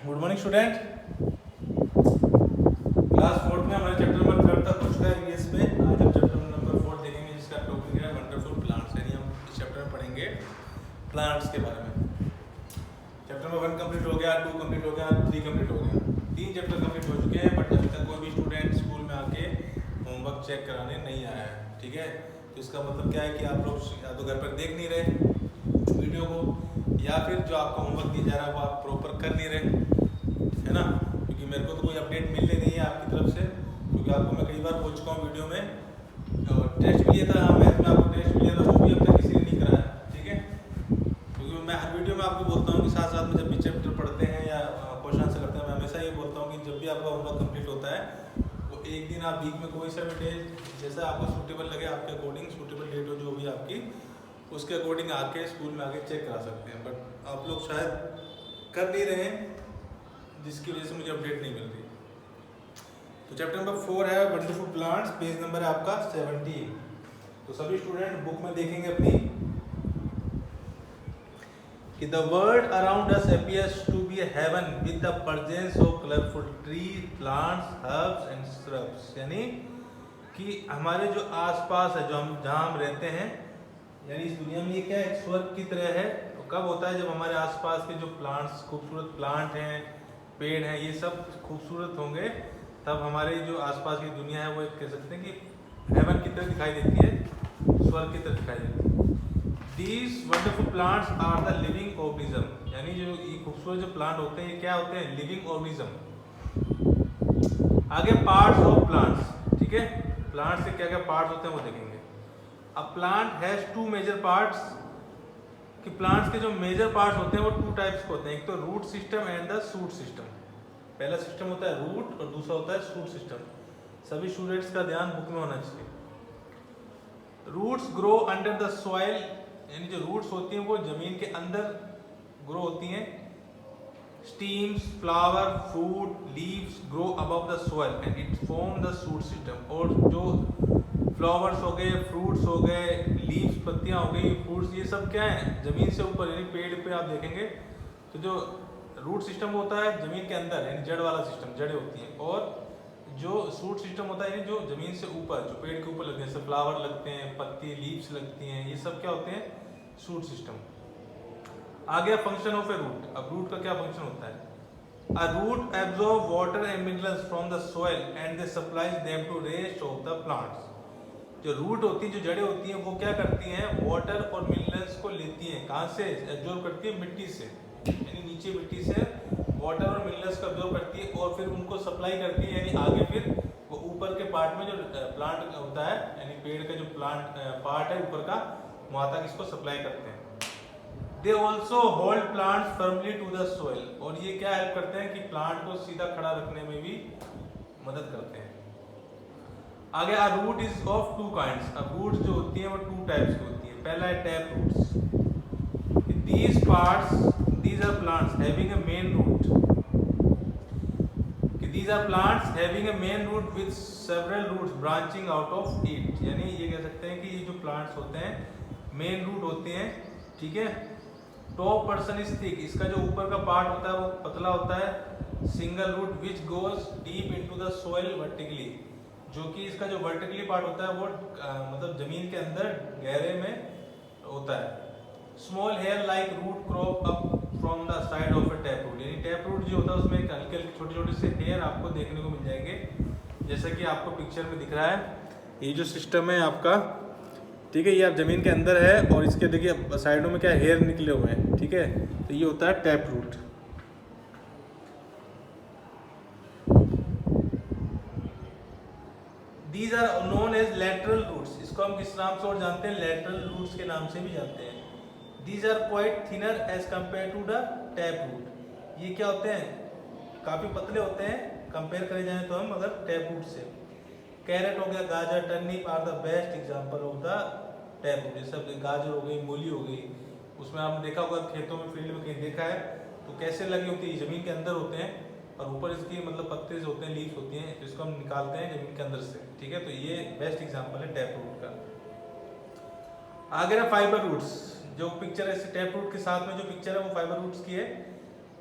Good morning student. Class fourth में हमारे chapter number 3 तक पहुंच गए इंग्लिश में। आज हम चैप्टर नंबर 4 देखेंगे जिसका टॉपिक है वंडरफुल प्लांट्स। यानी हम इस चैप्टर में पढ़ेंगे प्लांट्स के बारे में। चैप्टर नंबर 1 कंप्लीट हो गया, 2 कंप्लीट हो गया, 3 कंप्लीट हो गया। 3 चैप्टर कंप्लीट हो चुके हैं, बट अभी तक कोई भी स्टूडेंट स्कूल में आके होमवर्क चेक कराने नहीं आया है। ठीक है, तो इसका मतलब क्या है कि आप लोग या तो घर पर देख नहीं रहे वीडियो को, या फिर जो आपका होमवर्क दिया जा रहा है वो आप प्रॉपर कर नहीं रहे, है ना। क्योंकि मेरे को तो कोई अपडेट मिलने नहीं है आपकी तरफ से, क्योंकि आपको मैं कई बार बोल चुका हूँ वीडियो में। टेस्ट भी लिया था, मैथ में आपको टेस्ट भी लिया था, वो भी अब तक किसी ने नहीं कराया। ठीक है, क्योंकि मैं हर वीडियो में आपको बोलता हूँ कि साथ साथ में जब भी चैप्टर पढ़ते हैं या क्वेश्चन आंसर करते हैं, मैं हमेशा ये बोलता हूँ कि जब भी आपका होमवर्क कंप्लीट होता है वो एक दिन आप वीक में कोई सा भी डे जैसा आपको सूटेबल लगे, आपके अकॉर्डिंग सूटेबल डेट हो जो भी आपकी, उसके अकॉर्डिंग आके स्कूल में आके चेक करा सकते हैं। बट आप लोग शायद कर नहीं रहे हैं, जिसकी वजह से मुझे अपडेट नहीं मिल रही। तो चैप्टर नंबर 4 है वंडरफुल प्लांट्स, पेज नंबर है आपका 70। तो सभी स्टूडेंट बुक में देखेंगे अपनी कि the world around us appears to be a heaven with the presence of colourful tree, plants, herbs and shrubs. यानी कि हमारे जो आसपास है, जो हम जहाँ हम रहते हैं, यानी इस दुनिया में ये क्या है, स्वर्ग की तरह है। तो कब होता है, जब हमारे आसपास के जो प्लांट्स, खूबसूरत प्लांट हैं, पेड़ हैं, ये सब खूबसूरत होंगे, तब हमारे जो आसपास की दुनिया है वो एक कह सकते हैं कि हेवन की तरह दिखाई देती है, स्वर्ग की तरह दिखाई देती है। These wonderful plants are the living organism। यानी जो ये खूबसूरत जो प्लांट होते हैं ये क्या होते हैं, लिविंग ऑर्गेनिज्म। आगे पार्ट्स ऑफ प्लांट्स, ठीक है, प्लांट्स के क्या क्या पार्ट्स होते हैं वो देखेंगे। A plant has 2 major parts, कि प्लांट्स के जो मेजर पार्ट्स होते हैं वो 2 टाइप्स के होते हैं। एक तो root system and the shoot system. पहला सिस्टम होता है रूट और दूसरा होता है शूट सिस्टम। सभी स्टूडेंट्स का ध्यान बुक में होना चाहिए। Roots grow under the soil, यानी जो रूट्स होती हैं वो जमीन के अंदर ग्रो होती हैं। Stems, flower, fruit, leaves grow above the soil and it form the shoot system. और जो फ्लावर्स हो गए, फ्रूट्स हो गए, लीव्स पत्तियां हो गई, फ्रूट्स, ये सब क्या है, जमीन से ऊपर, यानी पेड़ पे आप देखेंगे तो जो रूट सिस्टम होता है जमीन के अंदर, यानी जड़ वाला सिस्टम, जड़ें होती हैं। और जो शूट सिस्टम होता है यानी जो जमीन से ऊपर, जो पेड़ के ऊपर लगते हैं, जैसे फ्लावर लगते हैं, पत्ती, लीव्स लगती हैं, ये सब क्या होते हैं, शूट सिस्टम। आ गया फंक्शन ऑफ ए रूट। अब रूट का क्या फंक्शन होता है। A root absorb water and minerals from the soil and they supplies them to rest of the plants। जो रूट होती है, जो जड़ें होती हैं, वो क्या करती हैं, वाटर और मिनरल्स को लेती हैं। कहाँ से एब्जॉर्ब करती है, मिट्टी से, यानी नीचे मिट्टी से वाटर और मिनरल्स को एब्जॉर्ब करती है और फिर उनको सप्लाई करती है, यानी आगे फिर वो ऊपर के पार्ट में जो प्लांट होता है, यानी पेड़ का जो प्लांट पार्ट है ऊपर का, वहाँ तक इसको सप्लाई करते हैं। They also hold plant firmly to the soil. और ये क्या हेल्प करते हैं कि प्लांट को सीधा खड़ा रखने में भी मदद करते हैं। आगे आ रूट इज ऑफ 2 काइंड्स। अब रूट्स जो होती हैं वो 2 टाइप्स की होती है। पहला है tap roots. These parts, these are plants having a main root, कि these are plants having a main root with several roots branching out of it. यानी ये कह सकते हैं कि ये जो प्लांट्स होते हैं मेन रूट होते हैं, ठीक है। टॉप पर्सन इज थिक, इसका जो ऊपर का पार्ट होता है वो पतला होता है। Single root which goes deep into the soil vertically, जो कि इसका जो वर्टिकली पार्ट होता है वो मतलब जमीन के अंदर गहरे में होता है। Small hair like root crop up from the side of a tap root. यानी टैप रूट जो होता है उसमें हल्के हल्के छोटे छोटे से हेयर आपको देखने को मिल जाएंगे, जैसा कि आपको पिक्चर में दिख रहा है। ये जो सिस्टम है आपका, ठीक है, ये आप जमीन के अंदर है और इसके देखिए साइडों में क्या हेयर निकले हुए हैं, ठीक है। तो ये होता है tap root. These are known as lateral roots। इसको हम किस नाम से और जानते हैं, lateral roots के नाम से भी जानते हैं। These are quite thinner as compared to the tap root। ये क्या होते हैं, काफी पतले होते हैं कंपेयर करे जाए तो हम अगर टैप रूट से। कैरेट हो गया, गाजर, turnip are the best example of the tap root. जैसे गाजर हो गई, मूली हो गई, उसमें आपने देखा होगा खेतों में, फील्ड में कहीं देखा है तो कैसे लगी होती है, जमीन के अंदर होते हैं और ऊपर इसकी मतलब पत्ते होते हैं, लीव्स होती हैं, जिसको हम निकालते हैं जमीन के अंदर से, ठीक है। तो ये बेस्ट एग्जांपल है टैप रूट का। आगे ना फाइबर रूट्स, जो पिक्चर है टैप रूट के साथ में जो पिक्चर है वो फाइबर रूट्स की है।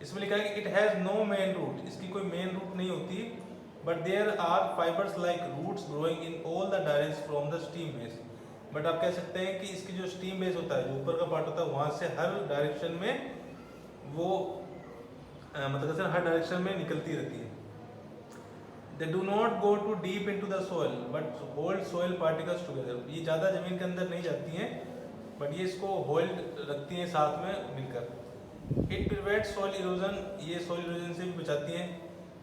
इसमें लिखा है कि it has no main root, इसकी कोई मेन रूट नहीं होती, but there are fibers like roots growing in all the direction from the stem base. But आप कह सकते हैं कि इसकी जो स्टीम बेस होता है, जो ऊपर का पार्ट होता है, वहाँ से हर डायरेक्शन में वो मतलब हर डायरेक्शन में निकलती रहती है। They do not go too deep into the soil but hold soil particles together. ये ज़्यादा ज़मीन के अंदर नहीं जाती हैं, बट ये इसको होल्ड रखती हैं साथ में मिलकर। इट प्रिवेंट्स सॉइल इरोजन, ये सॉइल इरोजन से भी बचाती हैं।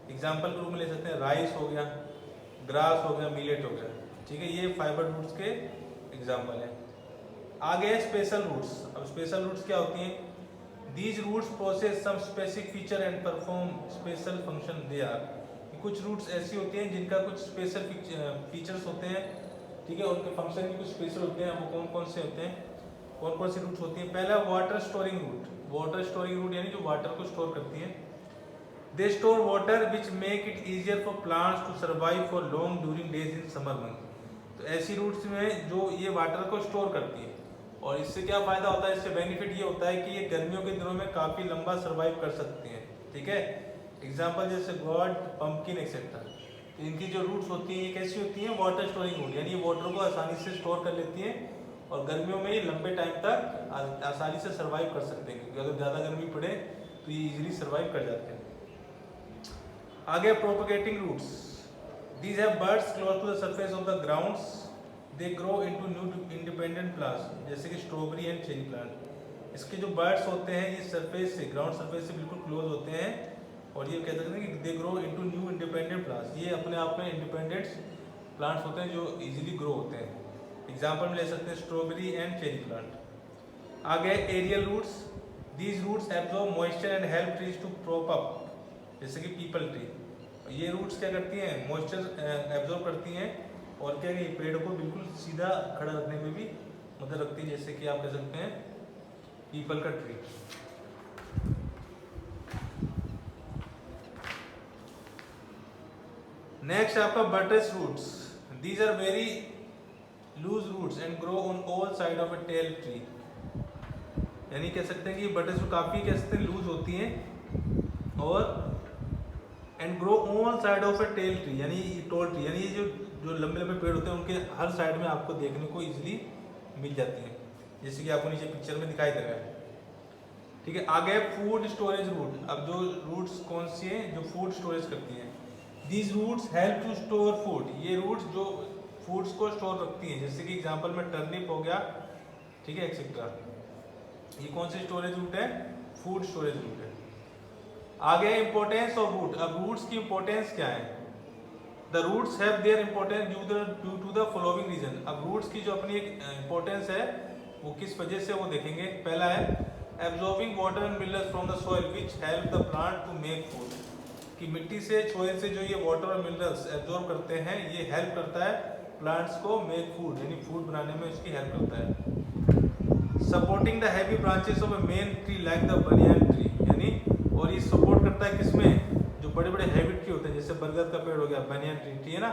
एग्जाम्पल के रूप में ले सकते हैं राइस हो गया, ग्रास हो गया, मिलेट हो गया, ठीक है, ये फाइबर रूट्स के एग्जाम्पल हैं। आगे है स्पेशल रूट्स। अब स्पेशल रूट्स क्या होती हैं? These roots process some specific feature and perform special function they are. कुछ रूट्स ऐसी होती हैं जिनका कुछ स्पेशल फीचर्स होते हैं, ठीक है, उनके फंक्शन भी कुछ स्पेशल होते हैं। वो कौन कौन से होते हैं, कौन कौन सी रूट्स होती हैं? पहला water storing root. Water storing root यानी जो वाटर को स्टोर करती हैं। They store water which make it easier for plants to survive for long during days in summer month. तो ऐसी रूट्स में जो ये वाटर को स्टोर करती है, और इससे क्या फायदा होता है? इससे बेनिफिट ये होता है कि ये गर्मियों के दिनों में काफी लंबा सर्वाइव कर सकती हैं, ठीक है। एग्जाम्पल जैसे गॉड, पंपकिन एक्सेट्रा। तो इनकी जो रूट्स होती हैं ये कैसी होती हैं? वाटर स्टोरिंग रूट, यानी वाटर को आसानी से स्टोर कर लेती हैं और गर्मियों में लंबे टाइम तक आसानी से सर्वाइव कर सकते हैं, क्योंकि अगर ज़्यादा गर्मी पड़े तो ये इजीली सर्वाइव कर जाते हैं। आगे propagating roots. These have birds close to the surface of the grounds, they grow into new independent plants, जैसे कि स्ट्रॉबेरी एंड चेरी प्लांट। इसके जो बर्ड्स होते हैं ये सरफेस से, ग्राउंड सरफेस से बिल्कुल क्लोज होते हैं, और ये कह सकते हैं कि दे grow into new independent plants. ये अपने आप में इंडिपेंडेंट प्लांट्स होते हैं जो इजीली ग्रो होते हैं। एग्जाम्पल में ले सकते हैं स्ट्रॉबेरी एंड चेरी प्लांट। आगे aerial roots. These roots absorb moisture and help trees to prop up, जैसे कि पीपल ट्री। ये रूट्स क्या करती हैं? मॉइस्चर एब्जॉर्ब करती हैं, और क्या ये पेड़ को बिल्कुल सीधा खड़ा रखने में भी मदद रखती है, जैसे कि आप कह सकते हैं पीपल का ट्री। नेक्स्ट आपका buttress roots. These are very loose roots and grow on all side of a tall tree. यानी कह सकते हैं कि बटरस रूट काफी कह सकते हैं लूज होती हैं, और and grow on side of a tall tree, यानी टोल ट्री, यानी जो जो लंबे लंबे पेड़ होते हैं उनके हर साइड में आपको देखने को इजीली मिल जाती हैं, जैसे कि आपको नीचे पिक्चर में दिखाई दे रहा है, ठीक है। आगे फूड स्टोरेज रूट। अब जो रूट्स कौन सी हैं? जो फूड स्टोरेज करती हैं। These roots help to store food. ये रूट्स जो फूड्स को स्टोर रखती हैं, जैसे कि एग्जांपल में टर्निप हो गया, ठीक है, एक्सेट्रा। ये कौन सी स्टोरेज रूट है? फूड स्टोरेज रूट है। आगे इंपॉर्टेंस ऑफ रूट। अब रूट्स की इंपॉर्टेंस क्या है? The roots have their importance due to the following reason. अब रूट्स की जो अपनी एक इंपॉर्टेंस है वो किस वजह से, वो देखेंगे। पहला है absorbing water and minerals from the soil which help the plant to make food. कि मिट्टी से, सॉइल से जो ये वाटर और मिनरल्स एब्जॉर्ब करते हैं, ये हेल्प करता है प्लांट्स को मेक फूड, यानी फूड बनाने में इसकी हेल्प करता है। Supporting the heavy branches of a main tree like the banyan tree, यानी और ये सपोर्ट करता है किसमें? जो बड़े बड़े हैवी ट्री होते हैं, जैसे बरगद का पेड़ हो गया, बनियान ट्री है ना,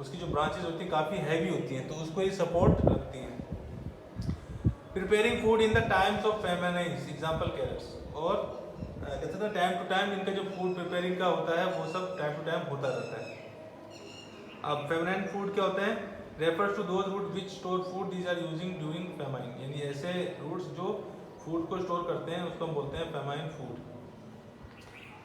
उसकी जो ब्रांचेस होती हैं काफ़ी हैवी होती हैं, तो उसको ये सपोर्ट रखती हैं। Preparing food in the times of famines, example carrots. और कहते हैं टाइम टू टाइम इनका जो फूड प्रिपेयरिंग का होता है वो सब टाइम टू टाइम होता रहता है। अब फेमिनाइन फूड क्या होते हैं? Refers to those root which store food these are using during famine, यानी ऐसे रूट्स जो फूड को स्टोर करते हैं उसको हम बोलते हैं फेमाइन फूड।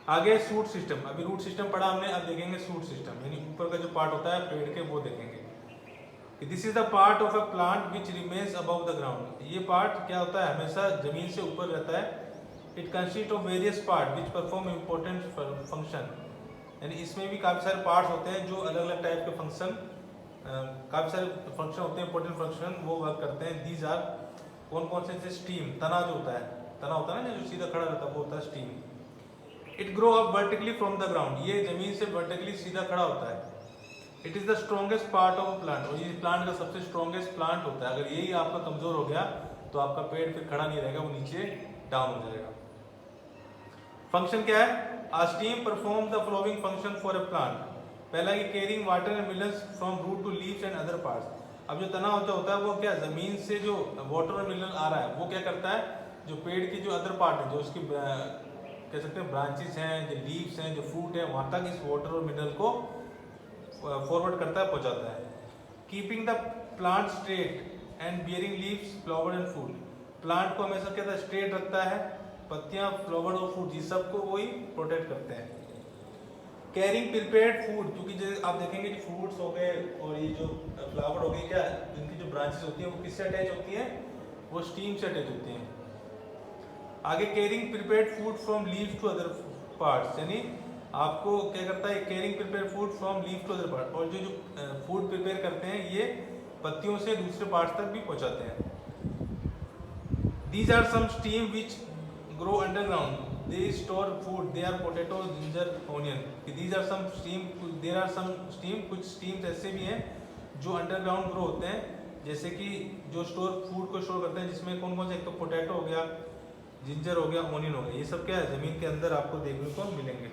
आगे सूट सिस्टम। अभी रूट सिस्टम पढ़ा हमने, अब देखेंगे सूट सिस्टम, यानी ऊपर का जो पार्ट होता है पेड़ के, वो देखेंगे। This is the part of a plant which remains above the ground. ये पार्ट क्या होता है? हमेशा जमीन से ऊपर रहता है। It consist of various part which perform important function, यानी इसमें भी काफ़ी सारे पार्ट्स होते हैं जो अलग अलग टाइप के फंक्शन, काफ़ी सारे फंक्शन होते हैं, इंपॉर्टेंट फंक्शन वो वर्क करते हैं। दीज आर कौन कौन से? स्टीम, तना जो होता है, तना होता है ना जो सीधा खड़ा रहता है, वो होता है steam. It grow up vertically from the ground, ये जमीन से वर्टिकली सीधा खड़ा होता है। It is the strongest part of a plant, और ये प्लांट का सबसे स्ट्रॉन्गेस्ट प्लांट होता है। अगर यही आपका कमजोर हो गया तो आपका पेड़ फिर खड़ा नहीं रहेगा, वो नीचे डाउन हो जाएगा। फंक्शन क्या है? A steam perform the following function for a plant. पहला कि carrying water and minerals from root to leaves and other parts. अब जो तना होता है वो क्या, जमीन से जो वाटर और मिनरल आ रहा है वो क्या करता है, जो पेड़ की जो अदर पार्ट है, जो उसकी कह सकते हैं ब्रांचेस हैं, जो लीव्स हैं, जो फ्रूट है, वहाँ तक इस वाटर और मिनरल को फॉरवर्ड करता है, पहुँचाता है। Keeping the plant straight and bearing leaves, flower and food, plant को हमेशा कहता है स्ट्रेट रखता है, पत्तियाँ, फ्लावर और फूड, ये सबको वही प्रोटेक्ट करते हैं। कैरिंग प्रिपेयर्ड फूड, क्योंकि जो आप देखेंगे जो फ्रूट्स हो गए और ये जो फ्लावर हो गए, क्या इनकी जो ब्रांचेस होती हैं वो किससे अटैच होती हैं, वो स्टीम से अटैच होती हैं। आगे carrying prepared food from leaves to other parts, यानी आपको क्या करता है, carrying prepare food from leave to other part, और जो फूड प्रिपेयर करते हैं ये पत्तियों से दूसरे पार्ट्स तक भी पहुंचाते हैं। These are some stem which grow underground, they store food, they are potato, ginger, onion. These are some stem, there are some stem, कुछ स्टीम्स ऐसे भी हैं जो अंडरग्राउंड ग्रो होते हैं, जैसे कि जो स्टोर फूड को स्टोर करते हैं, जिसमें कौन कौन से, एक तो पोटैटो हो गया, जिंजर हो गया, ऑनियन हो गया, ये सब क्या है जमीन के अंदर आपको देखने को मिलेंगे।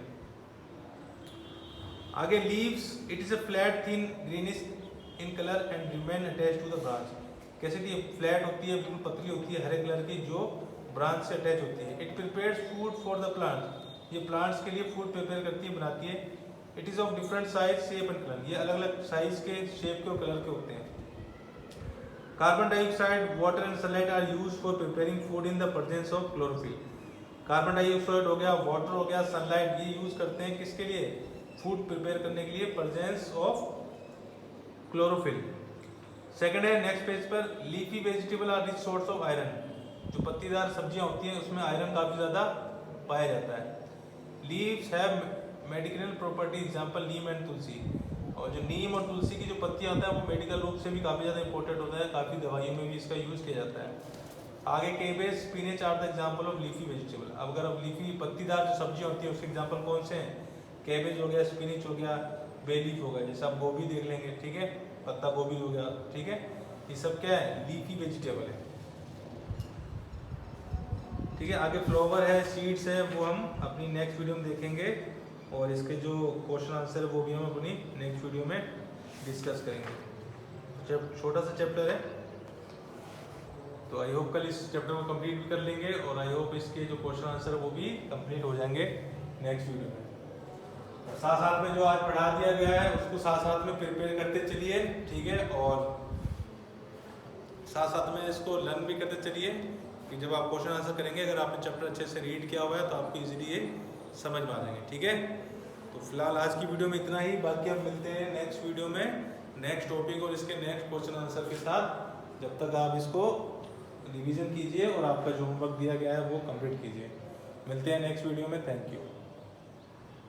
आगे leaves, it is a flat thin greenish in colour and remain attach to the branch, कैसे कि फ्लैट होती है, बिल्कुल पतली होती है, हरे कलर की, जो ब्रांच से अटैच होती है। It prepares food for the plant, ये प्लांट्स के लिए फूड प्रिपेयर करती है, बनाती है। It is of different size, shape and colour, ये अलग अलग साइज के, शेप के और कलर के होते हैं। Carbon dioxide, water and sunlight are used for preparing food in the presence of chlorophyll, carbon dioxide हो गया, वाटर हो गया, सनलाइट, ये यूज करते हैं किसके लिए, फूड प्रिपेयर करने के लिए, प्रेजेंस ऑफ क्लोरोफिल। सेकंड है नेक्स्ट पेज पर, leafy vegetable are rich source of iron, जो पत्तीदार सब्जियां होती हैं उसमें आयरन काफी ज्यादा पाया जाता है। Leaves have medicinal property, example neem and tulsi, और जो नीम और तुलसी की जो पत्तियां होता है वो मेडिकल रूप से भी काफी ज्यादा इंपॉर्टेंट होता है, काफी दवाइयों में भी इसका यूज किया जाता है। आगे cabbage, spinach are the example of leafy vegetable, अब अगर अब लीफी पत्तीदार जो सब्जियां होती है उसके एग्जांपल कौन से हैं, कैबेज हो गया, स्पिनच हो गया, बेलीफ हो गया, जैसे आप गोभी देख लेंगे, ठीक है, पत्ता गोभी हो गया, ठीक है, ये सब क्या है, लीफी वेजिटेबल है, ठीक है। आगे फ्लावर है, सीड्स है, वो हम अपनी नेक्स्ट वीडियो में देखेंगे, और इसके जो क्वेश्चन आंसर है वो भी हम अपनी नेक्स्ट वीडियो में डिस्कस करेंगे। जब छोटा सा चैप्टर है, तो आई होप कल इस चैप्टर को कंप्लीट भी कर लेंगे, और आई होप इसके जो क्वेश्चन आंसर है वो भी कंप्लीट हो जाएंगे नेक्स्ट वीडियो में। साथ साथ में जो आज पढ़ा दिया गया है उसको साथ साथ में प्रिपेयर करते चलिए, ठीक है, और साथ साथ में इसको लर्न भी करते चलिए, कि जब आप क्वेश्चन आंसर करेंगे, अगर आपने चैप्टर अच्छे से रीड किया हुआ है तो आपको इजीली ये समझ में आ जाएंगे, ठीक है। तो फिलहाल आज की वीडियो में इतना ही, बाकी हम मिलते हैं नेक्स्ट वीडियो में नेक्स्ट टॉपिक और इसके नेक्स्ट क्वेश्चन आंसर के साथ। जब तक आप इसको रिवीजन कीजिए और आपका जो होमवर्क दिया गया है वो कंप्लीट कीजिए। मिलते हैं नेक्स्ट वीडियो में, थैंक यू।